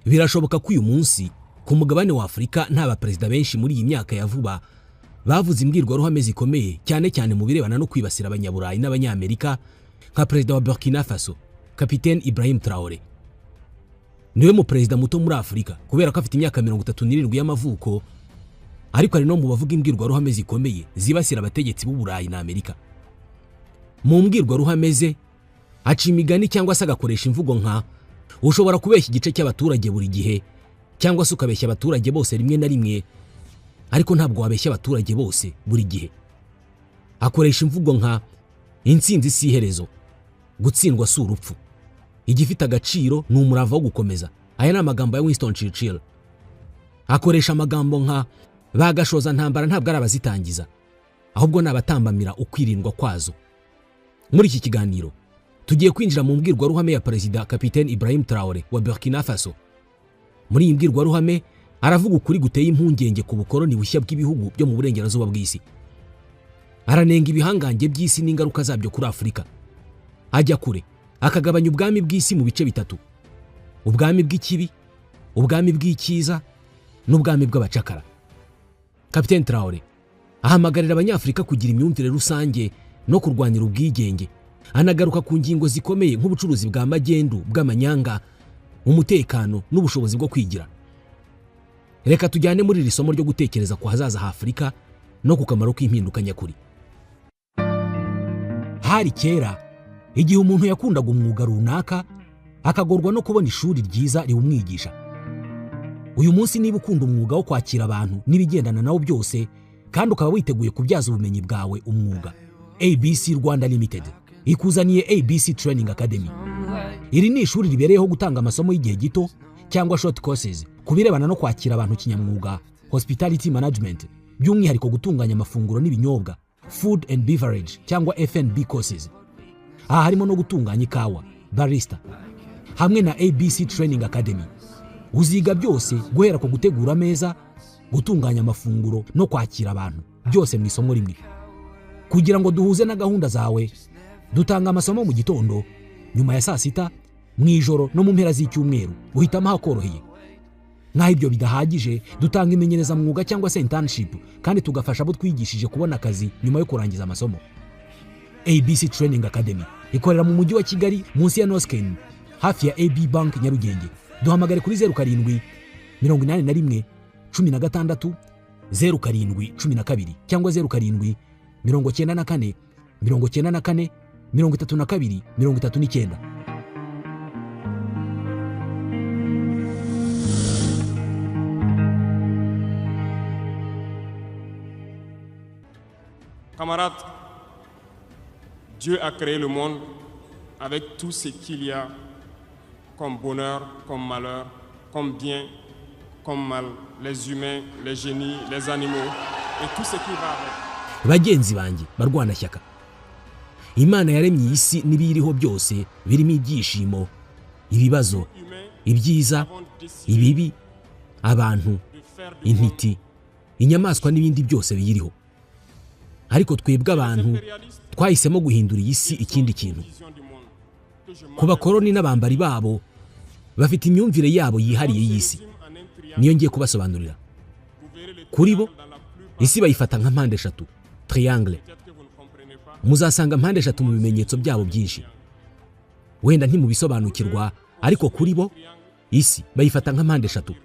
Birashoboka ko uyu munsi ku mugabane wa Afurika nta baperezida benshi muri iyi myaka ya vuba bavuze imbwirwaruhame zikomeye cyane cyane mu birebana no kwibasira abanyaburayi n'abanyamerika nka perezida wa Burkina Faso Kapiteni Ibrahim Traoré. Niwe mu perezida muto muri Afurika kubera ko afite imyaka 37 y'amavuko, ariko ari no mu bavuga imbwirwaruhame zikomeye zibasira abategetsi b'u Burayi na Amerika. Mu mbwirwaruhame ze aca imigani cyangwa se agakoresha imvugo nka ushobora kubeshya igice cy'abaturage buri gihe cyangwa se ukabeshya abaturage bose rimwe na rimwe, ariko ntabwo wabeshya abaturage bose buri gihe. Akoresha imvugo nka intsinzi si iherezo, gutsindwa si urupfu, igifite agaciro ni umurava wo gukomeza. Aya ni amagambo ya Winston Churchill. Akoresha amagambo nka bagashoza ntambara ntabwo ari abazitangiza, ahubwo ni abatambamira ukwirindwa kwazo. Muri iki kiganiro tugiye kwinjira mu mbwirwaruhame ya perezida Kapiteni Ibrahim Traoré wa Burkina Faso. Muri iyi mbwirwaruhame aravuga ukuri guteye impungenge ku bukoroni bushya bw'ibihugu byo mu burengerazuba bw'isi. Aranenga ibihangange by'isi n'ingaruka zabyo kuri Afurika. Ajya kure akagabanya ubwami bw'isi mu bice bitatu: ubwami bw'ikibi, ubwami bw'icyiza n'ubwami bw'abacakara. Kapiteni Traoré ahamagarira abanyafurika kugira imyumvire rusange no kurwanira ubwigenge. Anagaruka ku ngingo zikomeye nk'ubucuruzi bwa magendu, bw'amanyanga, umutekano n'ubushobozi bwo kwigira. Reka tujyane muri iri somo ryo gutekereza ku hazaza ha Afurika no ku kamaro k'impinduka nyakuri. Hari kera igihe umuntu yakundaga umwuga runaka akagorwa no kubona ishuri ryiza riwumwigisha. Uyu munsi niba ukunda umwuga wo kwakira abantu n'ibigendana nawo byose kandi ukaba witeguye kubyaza ubumenyi bwawe umwuga, ABC Rwanda Limited ikuzaniye ABC Training Academy. Iri ni ishuri ribereyeho gutanga amasomo y'igihe gito cyangwa short courses kubirebana no kwakira abantu kinyamwuga, hospitality management, by'umwihariko gutunganya amafunguro n'ibinyobwa, food and beverage cyangwa F&B courses. Aha harimo no gutunganya ikawa, barista. Hamwe na ABC Training Academy uziga byose guhera ku gutegura ameza, gutunganya amafunguro no kwakira abantu, byose mu isomo rimwe. Kugira ngo duhuze na gahunda zawe, dutanga amasomo mu gitondo, nyuma ya saa sita, mu ijoro no mu mpera z'icyumweru, uhitamo hakoroheye. Nkaho ibyo bidahagije, dutanga imenyereza mwuga cyangwa se internship, kandi tugafasha abo twigishije kubona akazi nyuma yo kurangiza amasomo. ABC Training Academy ikorera mu mujyi wa Kigali munsi ya Nosken hafi ya AB Bank Nyarugenge. Duhamagare kuri 07 81 16 07 12 cyangwa 07 94 94 32 39. Camarades, Dieu a créé le monde avec tout ce qu'il y a comme bonheur, comme malheur, comme bien, comme mal, les humains, les génies, les animaux et tout ce qui va avec. Bagenzi banjye barwana shyaka, Imana yaremye isi n'ibiriho byose birimo ibyishimo, ibibazo, ibyiza, ibibi, abantu, intiti, inyamaswa n'ibindi byose biyiriho. Ariko twebwe abantu twahisemo guhindura iyi si ikindi kintu. Ku bakoroni n'abambari babo bafite imyumvire yabo yihariye y'isi, niyo ngiye kubasobanurira. Kuri bo isi bayifata nka mpande eshatu, triangle. Muzasanga mpande eshatu mu bimenyetso byabo byinshi. Wenda ntimubisobanukirwa, ariko kuri bo isi bayifata nka mpande eshatu.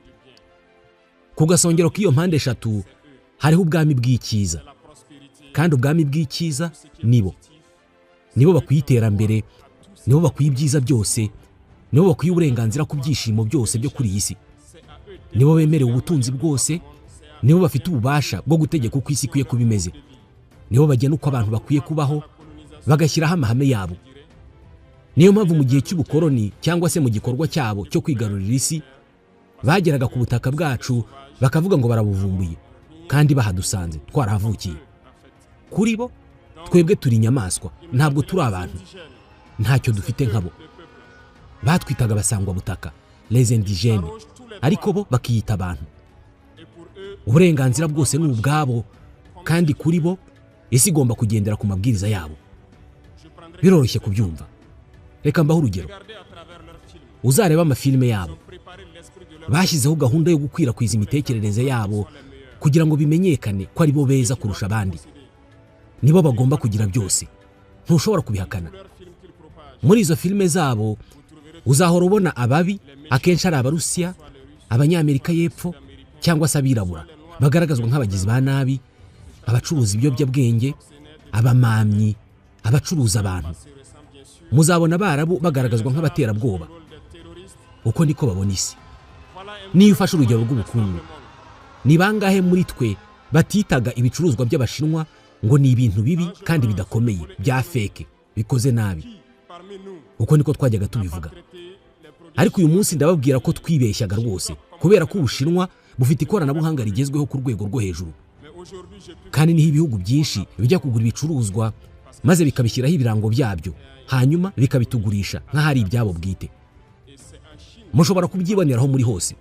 Ku gasongero k'iyo mpande eshatu hariho ubwami bw'icyiza, kandi ubwami bw'icyiza nibo bakwiye iterambere, nibo bakwiye ibyiza byose, nibo bakwiye uburenganzira ku byishimo byose byo kuri iyi si, nibo bemerewe ubutunzi bwose, nibo bafite ububasha bwo gutegeka uko isi ikwiye kuba imeze, nibo bagena uko abantu bakwiye kubaho, bagashyiraho amahame yabo. Niyo mpamvu mu gihe cy'ubukoroni cyangwa se mu gikorwa cyabo cyo kwigarurira isi, bageraga ku butaka bwacu bakavuga ngo barabuvumbuye, kandi bahadusanze twarahavukiye. Kuri bo twebwe turi inyamaswa, ntabwo turi abantu, ntacyo dufite nkabo. Batwitaga basangwa butaka, les indigènes, ariko bo bakiyita abantu. Uburenganzira bwose ni ubwabo, kandi kuri bo isi igomba kugendera ku mabwiriza yabo. Biroroshye kubyumva. Reka mbaho urugero. Uzareba amafilime yabo, bashyizeho gahunda yo gukwirakwiza imitekerereze yabo kugira ngo bimenyekane ko ari bo beza kurusha abandi. Nibo bagomba kugira byose, ntushobora kubihakana. Muri izo filime zabo uzahora ubona ababi akenshi ari Abarusiya, Abanyamerika y'Epfo cyangwa se abirabura, bagaragazwa nk'abagizi ba nabi, abacuruza ibiyobyabwenge, abamamyi, abacuruza abantu. Muzabona Abarabu bagaragazwa nk'abaterabwoba. Uko niko babona isi. Niyo ufashe urugero rw'ubukungu, ni bangahe muri twe batitaga ibicuruzwa by'Abashinwa ngo ni ibintu bibi kandi bidakomeye, bya fake, bikoze nabi? Uko niko twajyaga tubivuga. Ariko uyu munsi ndababwira ko twibeshyaga rwose, kubera ko Ubushinwa bufite ikoranabuhanga rigezweho ku rwego rwo hejuru. Kandi niho ibihugu byinshi bijya kugura ibicuruzwa maze bikabishyiraho ibirango byabyo, hanyuma bikabitugurisha nk'ahari ibyabo bwite. Mushobora kubyiboneraho muri hose.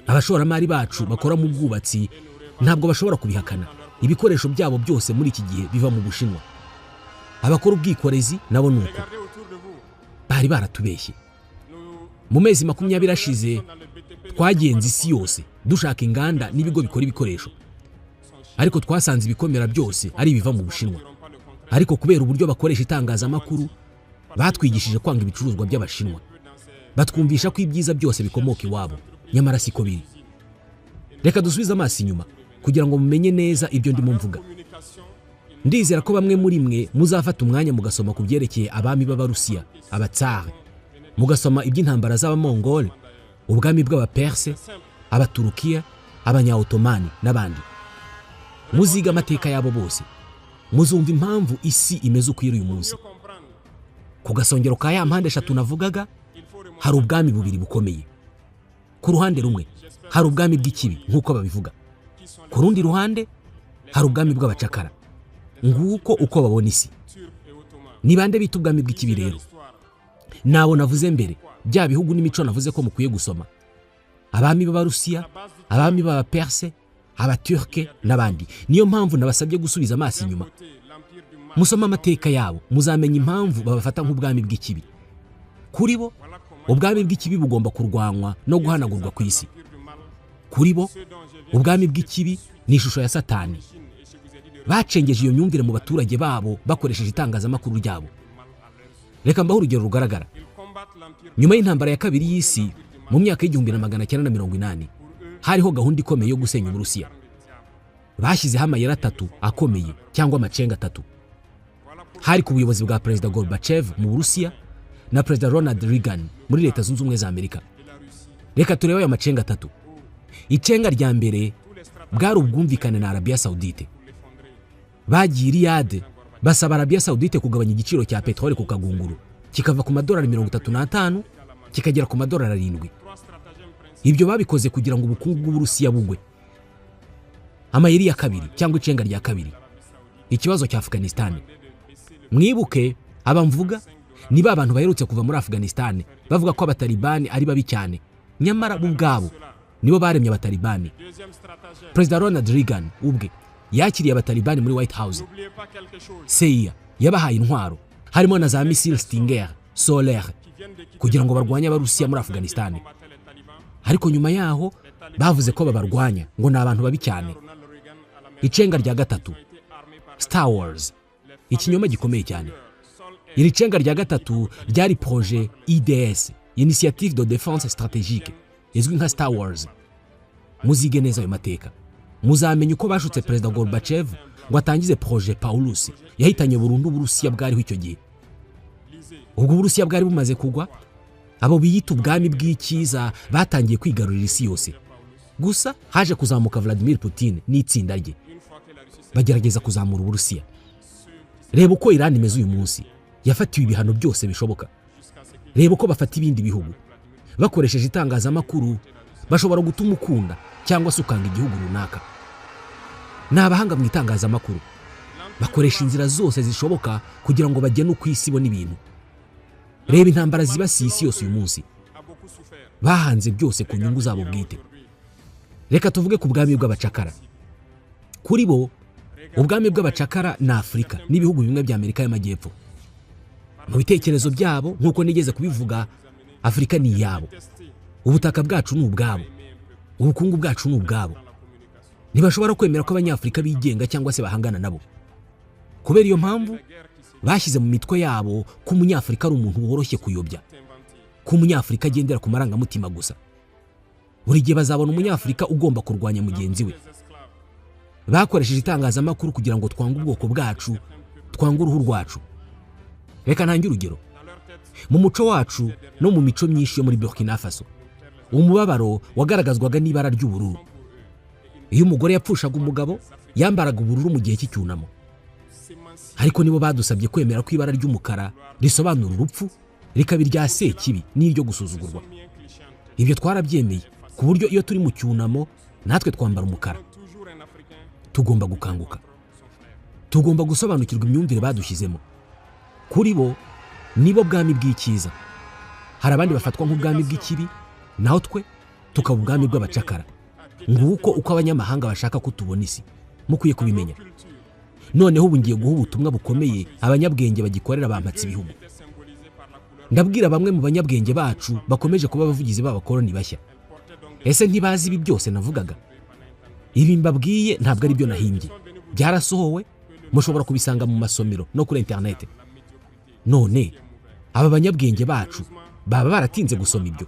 Abashoramari bacu bakora mu bwubatsi ntabwo bashobora kubihakana. Ibikoresho byabo byose muri iki gihe biva mu Bushinwa. Abakora ubwikorezi nabo nuko. Bari baratubeshye. Mu mezi 20 ashize twagenze isi yose dushaka inganda n'ibigo bikora ibikoresho, ariko twasanze ibikomera byose ari ibiva mu Bushinwa. Ariko kubera uburyo bakoresha itangazamakuru, batwigishije kwanga ibicuruzwa by'Abashinwa. Batwumvisha ko ibyiza byose bikomoka iwabo, nyamara siko biri. Reka dusubize amaso inyuma kugira ngo mumenye neza ibyo ndimo mvuga. Ndizera ko bamwe muri mwe muzafata umwanya mugasoma ku byerekeye abami b'Abarusiya, Abatsar, mugasoma iby'intambara z'Abamongol, ubwami bw'Abaperse, Abaturukiya, Abanya-Ottomani n'abandi. Muziga amateka yabo bose, muzumva impamvu isi imeze uko iri uyu munsi. Ku gasongero ka ya mpande 3 navugaga, hari ubwami bubiri bukomeye. Ku ruhande rumwe hari ubwami bw'ikibi nk'uko babivuga, ku rundi ruhande hari ubwami bw'abacakara. Nguko uko babona isi. Ni bande bita ubwami bw'ikibi rero? Nabo navuze mbere, bya bihugu n'imico navuze ko mukwiye gusoma. Abami b'Abarusiya, abami b'Abaperse, Abaturke n'abandi. Niyo mpamvu nabasabye gusubiza amaso inyuma. Musoma amateka yabo, muzamenya impamvu babafata nk'ubwami bw'ikibi. Kuri bo, ubwami bw'ikibi bugomba kurwanywa no guhanagurwa ku isi. Kuri bo, ubwami bw'ikibi ni ishusho ya Satani. Bacengeje iyo myumvire mu baturage babo bakoresheje itangazamakuru ryabo. Reka mbaho urugero rugaragara. Nyuma y'intambara ya kabiri y'isi mu myaka y'1980, hariho gahunda ikomeye yo gusenya Uburusiya. Bashyizeho amayeri 3 akomeye cyangwa amacenga 3. Hari ku buyobozi bwa Perezida Gorbachev mu Burusiya na Perezida Ronald Reagan muri Leta Zunze Ubumwe za Amerika. Reka turebe ayo macenga 3. Icenga rya mbere bwari ubwumvikane na Arabia Saudite. Bagiye Riyadh basaba Arabia Saudite kugabanya igiciro cya petrole ku kagunguru, kikava ku $35 kikagera ku $7. Ibyo babikoze kugira ngo ubukungu bw'Uburusiya bugwe. Amayeri ya kabiri cyangwa icenga rya kabiri, ikibazo cya Afghanistan. Mwibuke abamvuga ni ba bantu baherutse kuva muri Afghanistan bavuga ko abatalibani ari babi cyane, nyamara bo ubwabo nibo baremye abatalibani. Perezida Ronald Reagan ubwe yakiriye abatalibani muri White House. CIA yabahaye intwaro harimo na za missile Stinger solaire kugira ngo barwanye Abarusiya muri Afghanistan. Ariko nyuma yaho bavuze ko babarwanya ngo ni abantu babi cyane. Icenga rya gatatu, Star Wars, ikinyoma gikomeye cyane. Iri cenga rya gatatu ryari projet IDS, Initiative de Défense Stratégique, izwi nka Star Wars. Muzige neza ayo mateka, muzamenye uko bashutse Perezida Gorbachev ngo atangize projet Paulus yahitanye burundu Uburusiya bwariho icyo gihe. Ubwo Uburusiya bwari bumaze kugwa, abo biyita ubwami bw'icyiza batangiye kwigarurira isi yose. Gusa haje kuzamuka Vladimir Putin n'itsinda rye, bagerageza kuzamura Uburusiya. Reba uko Iran imeze uyu munsi, yafatiwe ibihano byose bishoboka. Reba uko bafata ibindi bihugu, bakoresheje itangazamakuru bashobora gutuma ukunda cyangwa se ukanga igihugu runaka. N'abahanga mu itangazamakuru bakoresha inzira zose zishoboka kugira ngo bagene uko isi ibona ibintu. Reba intambara zibasiye isi yose uyu munsi, bahanze byose ku nyungu zabo bwite. Reka tuvuge ku bwami bw'abacakara. Kuri bo, ubwami bw'abacakara na Afurika n'ibihugu bimwe bya Amerika y'Amajyepfo. Mu bitekerezo byabo nk'uko nigeze kubivuga, Afurika ni iyabo. ubutaka bwacu ni ubwabo, ubukungu bwacu ni ubwabo. Ntibashobora kwemera ko abanyafurika bigenga cyangwa se bahangana nabo. Kubera iyo mpamvu bashyize mu mitwe yabo ko umunyafurika ari umuntu woroshye kuyobya, ko umunyafurika agendera ku marangamutima gusa. Buri gihe bazabona umunyafurika ugomba kurwanya mugenzi we. Bakoresheje itangazamakuru kugira ngo twange ubwoko bwacu, twange uruhu rwacu. Reka ntange urugero. Mu muco wacu no mu mico myinshi yo muri Burkina Faso, umubabaro wagaragazwaga n'ibara ry'ubururu. Iyo umugore yapfushaga umugabo, yambaraga ubururu mu gihe cy'icyunamo. Ariko nibo badusabye kwemera ko ibara ry'umukara risobanura urupfu, rikaba irya sekibi n'iryo gusuzugurwa. Ibyo twarabyemeye ku buryo iyo turi mu cyunamo natwe twambara umukara. Tugomba gukanguka, tugomba gusobanukirwa imyumvire badushyizemo. Kuri bo nibo bwami bw'icyiza, hari abandi bafatwa nk'ubwami bw'ikibi, naho twe tukaba ubwami bw'abacakara. Nguko uko abanyamahanga bashaka ko tubona isi, mukwiye kubimenya. Noneho ubu ngiye guha ubutumwa bukomeye abanyabwenge bagikorera bampatse ibihugu. Ndabwira bamwe mu banyabwenge bacu bakomeje kuba abavugizi b'abakoloni bashya. Ese ntibazi ibi byose navugaga? Ibi mbabwiye ntabwo ari byo nahimbye, byarasohowe, mushobora kubisanga mu masomero no kuri internet. None aba banyabwenge bacu baba baratinze gusoma ibyo,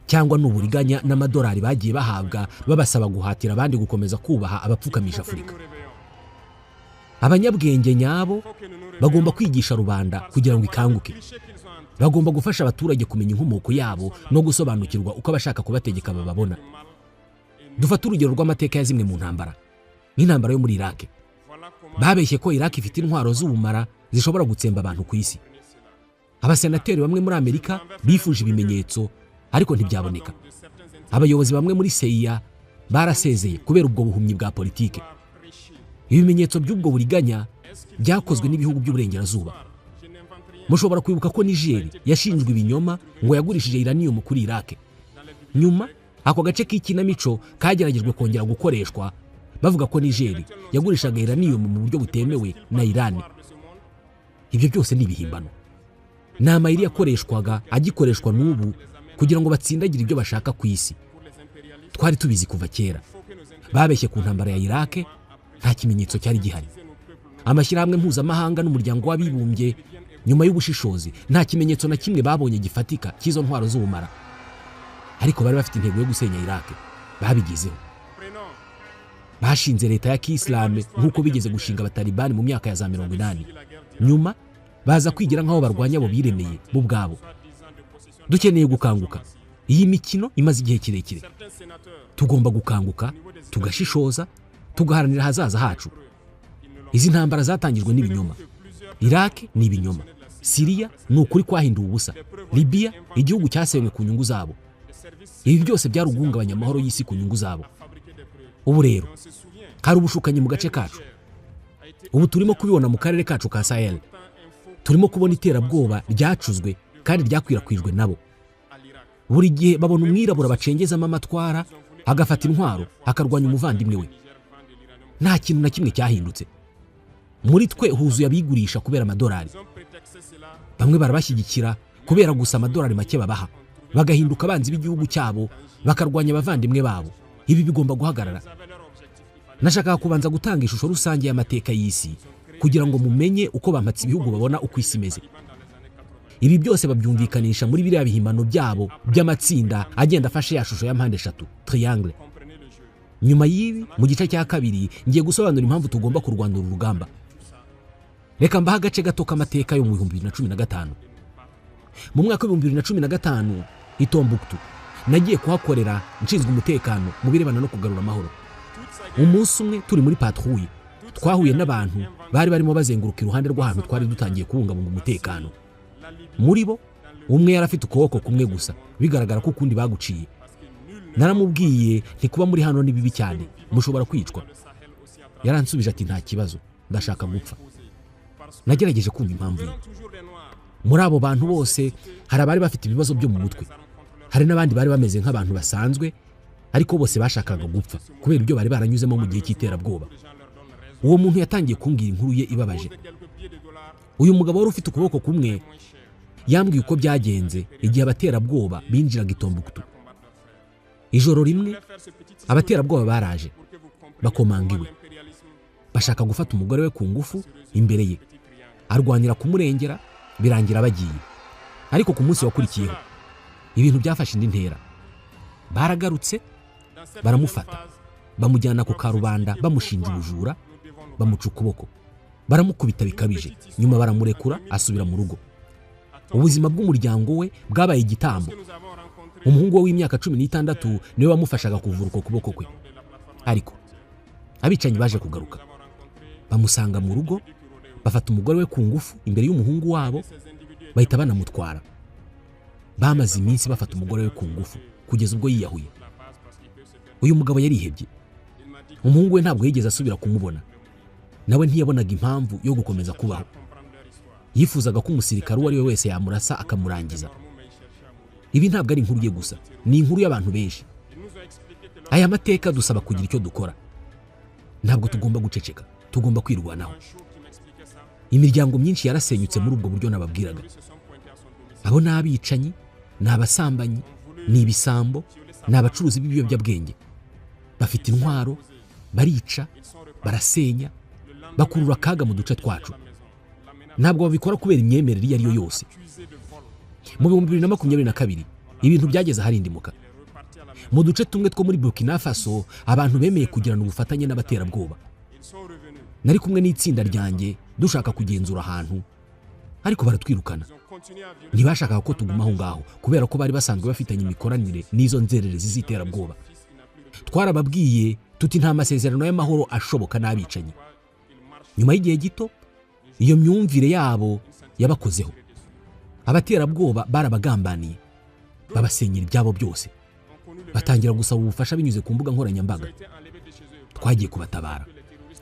cyangwa n'uburiganya n'amadolari bagiye bahabwa babasaba guhatira abandi gukomeza kubaha abapfukamisha Afurika. Abanyabwenge nyabo bagomba kwigisha rubanda kugira ngo ikanguke. Bagomba gufasha abaturage kumenya inkomoko yabo no gusobanukirwa uko abashaka kubategeka bababona. Dufata urugero rw'amateka ya zimwe mu ntambara, nk'intambara yo muri Iraq. Babeshye ko Iraq ifite intwaro z'ubumara zishobora gutsemba abantu ku isi. Abasenateri bamwe muri Amerika bifuje ibimenyetso ariko ntibyaboneka. Abayobozi bamwe muri CIA barasezeye kubera ubwo buhumyi bwa politike. Ibimenyetso by'ubwo buriganya byakozwe n'ibihugu by'uburengerazuba. Mushobora kwibuka ko Niger yashinjwe ibinyoma ngo yagurishije uranium kuri Iraq. Nyuma ako gace k'ikinamico kageragejwe kongera gukoreshwa bavuga ko Niger yagurishaga uranium mu buryo butemewe na Iran. Ibyo byose ni ibihimbano. Ni amayeri yakoreshwaga agikoreshwa n'ubu kugira ngo batsindagire ibyo bashaka ku isi. Twari tubizi kuva kera. Babeshye ku ntambara ya Iraq, nta kimenyetso cyari gihari. Amashyirahamwe mpuzamahanga n'umuryango w'abibumbye nyuma y'ubushishozi nta kimenyetso na kimwe babonye gifatika cy'izo ntwaro z'ubumara. Ariko bari bafite intego yo gusenya Iraq, babigezeho. Bashinze leta ya Kiislamu nk'uko bigeze gushinga abatalibani mu myaka ya za 80. Nyuma baza kwigira nk'aho barwanya abo biremeye bo ubwabo. Dukeneye gukanguka. Iyi mikino imaze igihe kirekire. Tugomba gukanguka, tugashishoza, tugaharanira hazaza hacu. Izi ntambara zatangijwe n'ibinyoma. Iraq ni ibinyoma, Syria ni ukuri kwahinduwe ubusa, Libya igihugu cyasenywe ku nyungu zabo. Ibi byose byarugungabanya amahoro y'isi ku nyungu zabo. Ubu rero hari ubushukanyi mu gace kacu. Ubu turimo kubibona mu karere kacu ka Sahel. Turimo kubona iterabwoba ryacuzwe kandi ryakwirakwijwe nabo. Buri gihe babona umwirabura bacengezamo amatwara, agafata intwaro, akarwanya umuvandimwe we. Nta kintu na kimwe cyahindutse. Muri twe huzuye abigurisha kubera amadolari. Bamwe barabashyigikira kubera gusa amadolari make babaha, bagahinduka abanzi b'igihugu cyabo, bakarwanya abavandimwe babo. Ibi bigomba guhagarara. Nashakaga kubanza gutanga ishusho rusange y'amateka y'isi kugira ngo mumenye uko bampatse ibihugu babona uko isi imeze. Ibi byose babyumvikanisha muri biriya bihimbano byabo by'amatsinda agenda afashe ya shusho ya mpande eshatu, triangle. Nyuma y'ibi mu gice cya kabiri ngiye gusobanura impamvu tugomba kurwanira urugamba. Reka mbaha agace gato k'amateka yo mu 2015. Mu mwaka wa 2015 i Tombouctou nagiye kuhakorera nshinzwe umutekano mu birebana no kugarura amahoro. Umunsi umwe turi muri patrouille twahuye n'abantu bari barimo bazenguruka iruhande rw'ahantu twari dutangiye kubungabunga umutekano. Muri bo umwe yari afite ukuboko kumwe gusa, bigaragara ko ukundi baguciye. Naramubwiye nti kuba muri hano ni bibi cyane, mushobora kwicwa. Yaransubije ati nta kibazo, ndashaka gupfa. Nagerageje kumva impamvu ye. Muri abo bantu bose hari abari bafite ibibazo byo mu mutwe, hari n'abandi bari bameze nk'abantu basanzwe, ariko bose bashakaga gupfa kubera ibyo bari baranyuzemo mu gihe cy'iterabwoba. Uwo muntu yatangiye kumbwira inkuru ye ibabaje. Uyu mugabo wari ufite ukuboko kumwe yambwiye uko byagenze igihe abaterabwoba binjiraga i Tombouctou. ijoro rimwe abaterabwoba baraje bakomanga iwe, bashaka gufata umugore we ku ngufu imbere ye, arwanira kumurengera, birangira bagiye. Ariko ku munsi wakurikiyeho ibintu byafashe indi ntera. Baragarutse baramufata, bamujyana ku karubanda bamushinja ubujura, bamuca ukuboko, baramukubita bikabije, nyuma baramurekura asubira mu rugo. Ubuzima bw'umuryango we bwabaye igitambo. Umuhungu we w'imyaka 16 niwe wamufashaga kuvura uko kuboko kwe. Ariko abicanyi baje kugaruka, bamusanga mu rugo, bafata umugore we ku ngufu imbere y'umuhungu wabo, bahita banamutwara. Bamaze iminsi bafata umugore we ku ngufu kugeza ubwo yiyahuye. Uyu mugabo yarihebye. Umuhungu we ntabwo yigeze asubira kumubona, nawe ntiyabonaga impamvu yo gukomeza kubaho. Yifuzaga ko umusirikare uwo ari we wese yamurasa akamurangiza. Ibi ntabwo ari inkuru ye gusa, ni inkuru y'abantu benshi. Aya mateka dusaba kugira icyo dukora. Ntabwo tugomba guceceka, tugomba kwirwanaho. Imiryango myinshi yarasenyutse muri ubwo buryo nababwiraga. Abo ni abicanyi, ni abasambanyi, ni ibisambo, ni abacuruzi b'ibiyobyabwenge. Bafite intwaro, barica, barasenya, bakurura akaga mu duce twacu. Ntabwo babikora kubera imyemerere iyo ari yo yose. Mu 2022 ibintu byageze harindimuka. Mu duce tumwe two muri Burkina Faso abantu bemeye kugirana ubufatanye n'abaterabwoba. Nari kumwe n'itsinda ryanjye dushaka kugenzura ahantu, ariko baratwirukana. Ntibashakaga ko tuguma aho ngaho kubera ko bari basanzwe bafitanye imikoranire n'izo nzererezi z'iterabwoba. Twarababwiye tuti nta masezerano y'amahoro ashoboka n'abicanyi. Nyuma y'igihe gito iyo myumvire yabo yabakozeho. Abaterabwoba barabagambaniye, babasenyera ibyabo byose, batangira gusaba ubufasha binyuze ku mbuga nkoranyambaga. Twagiye kubatabara.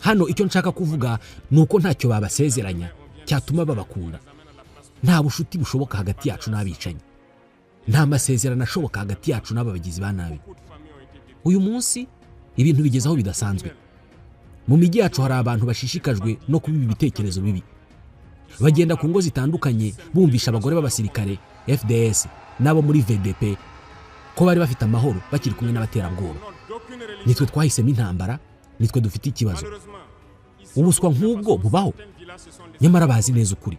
Hano icyo nshaka kuvuga nuko ntacyo babasezeranya cyatuma babakunda. Nta bushuti bushoboka hagati yacu n'abicanyi, nta masezerano ashoboka hagati yacu n'abagizi ba nabi. Uyu munsi ibintu bigeze aho bidasanzwe. Mu migi yacu hari abantu bashishikajwe no kubiba ibitekerezo bibi. Bagenda ku ngo zitandukanye bumvisha abagore b'abasirikare FDS nabo muri VDP ko bari bafite amahoro bakiri kumwe n'abaterabwoba. Nitwe twahisemo intambara, nitwe dufite ikibazo. Ubuswa nk'ubwo bubaho, nyamara bazi neza ukuri.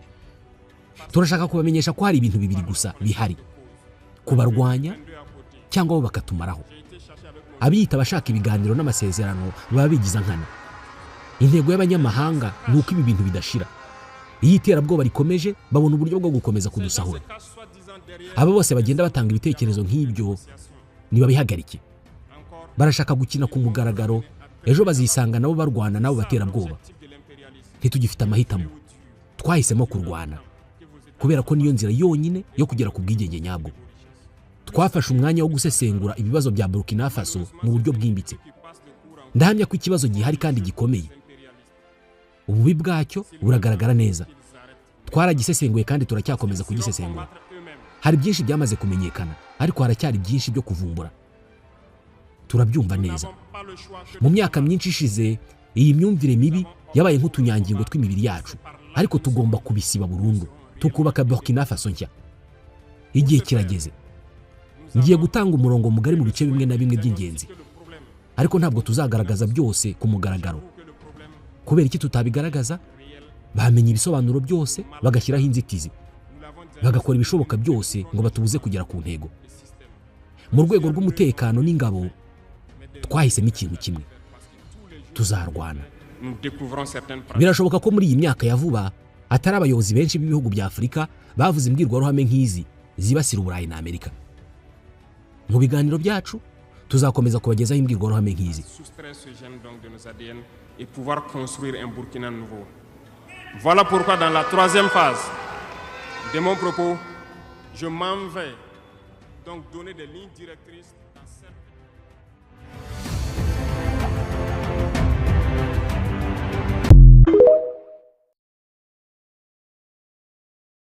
Turashaka kubamenyesha ko hari ibintu bibiri gusa bihari: kubarwanya cyangwa bo bakatumaraho. Abiyita bashaka ibiganiro n'amasezerano baba bigiza nkana. Intego y'abanyamahanga ni uko ibi bintu bidashira. Iyi terabwoba rikomeje, babona uburyo bwo gukomeza kudusahura. Abo bose bagenda batanga ibitekerezo nk'ibyo nibabihagarike. Barashaka gukina ku mugaragaro, ejo bazisanga nabo barwana nabo baterabwoba. Ntitugifite amahitamo, twahisemo kurwana kubera ko niyo nzira yonyine yo kugera ku bwigenge nyabwo. Twafashe umwanya wo gusesengura ibibazo bya Burkina Faso mu buryo bwimbitse. Ndahamya ko ikibazo gihari kandi gikomeye. Ububi bwacyo buragaragara neza. Twaragisesenguye kandi turacyakomeza kugisesengura. Hari byinshi byamaze kumenyekana, ariko haracyari byinshi byo kuvumbura. Turabyumva neza. Mu myaka myinshi ishize iyi myumvire mibi yabaye nk'utunyangingo tw'imibiri yacu, ariko tugomba kubisiba burundu, tukubaka Burkina Faso nshya. Igihe kirageze. Ngiye gutanga umurongo mugari mu bice bimwe na bimwe by'ingenzi, ariko ntabwo tuzagaragaza byose ku mugaragaro. Kubera iki tutabigaragaza? Bamenye ibisobanuro byose, bagashyiraho inzitizi, bagakora ibishoboka byose ngo batubuze kugera ku ntego. Mu rwego rw'umutekano n'ingabo twahisemo ikintu kimwe: tuzarwana. Birashoboka ko muri iyi myaka ya vuba atari abayobozi benshi b'ibihugu bya Afurika bavuze imbwirwaruhame nk'izi zibasira Uburayi na Amerika. Mu biganiro byacu tuzakomeza kubagezaho imbwirwaruhame nk'izi. Et pouvoir construire un Burkina nouveau. Voilà pourquoi dans la troisième phase de mon propos, je m'en vais donc donner des lignes directrices.